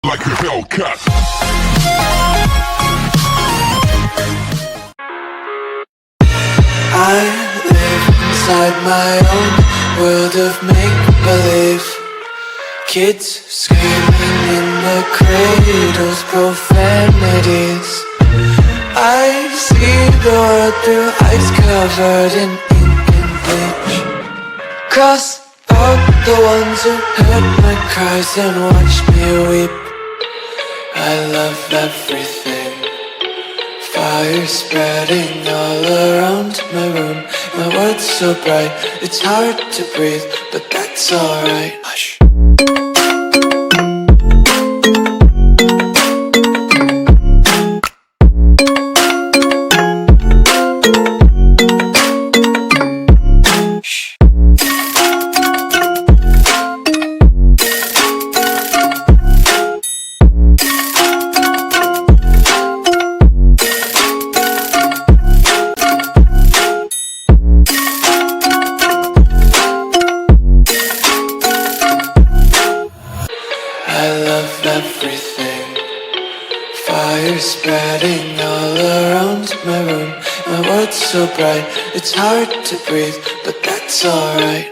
like a Hellcat. I live inside my own world of make-believe. Kids screaming in the cradles, profanities. I see the world through eyes covered in ink and bleach. Cross out the ones who heard my cries and watched me weep. I love everything. Fire spreading all around my room. My world's so bright, it's hard to breathe, but that's alright. Hush. I love everything. Fire spreading all around my room. My world's so bright, it's hard to breathe, but that's alright.